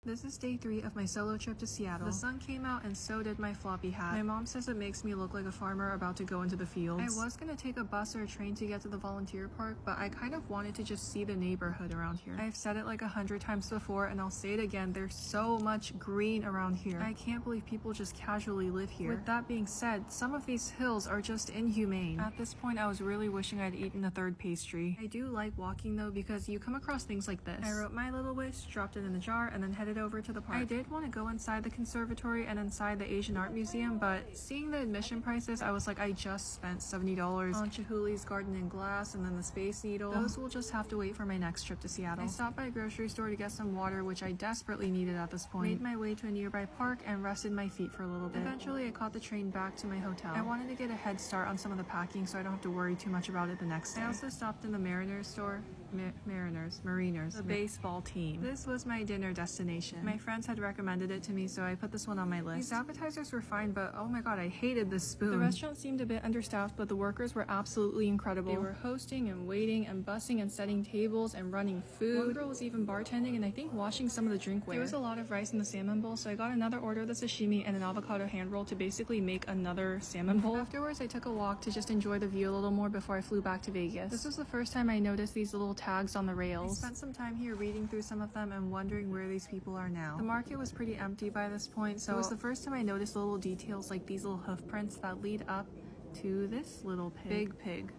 This is day 3 of my solo trip to Seattle. The sun came out and so did my floppy hat. My mom says it makes me look like a farmer about to go into the fields. I was gonna take a bus or a train to get to the volunteer park, but I kind of wanted to just see the neighborhood around here. I've said it like 100 times before and I'll say it again, there's so much green around here. I can't believe people just casually live here. With that being said, some of these hills are just inhumane. At this point, I was really wishing I'd eaten a third pastry. I do like walking though because you come across things like this. I wrote my little wish, dropped it in the jar, and then headed over to the park. I did want to go inside the conservatory and inside the Asian Art Museum, but seeing the admission prices, I was like, I just spent $70 on Chihuli's Garden and Glass and then the Space Needle. Those will just have to wait for my next trip to Seattle. I stopped by a grocery store to get some water, which I desperately needed at this point. Made my way to a nearby park and rested my feet for a little bit. Eventually, I caught the train back to my hotel. I wanted to get a head start on some of the packing so I don't have to worry too much about it the next day. I also stopped in the Mariners store. Mariners, the baseball team. This was my dinner destination. My friends had recommended it to me, so I put this one on my list. These appetizers were fine, but oh my god, I hated this spoon. The restaurant seemed a bit understaffed, but the workers were absolutely incredible. They were hosting and waiting and bussing and setting tables and running food. One girl was even bartending and I think washing some of the drinkware. There was a lot of rice in the salmon bowl, so I got another order of the sashimi and an avocado hand roll to basically make another salmon bowl. Afterwards, I took a walk to just enjoy the view a little more before I flew back to Vegas. This was the first time I noticed these little tags on the rails. I spent some time here reading through some of them and wondering where these people are now. The market was pretty empty by this point, so it was the first time I noticed little details like these little hoof prints that lead up to this little pig. Big pig.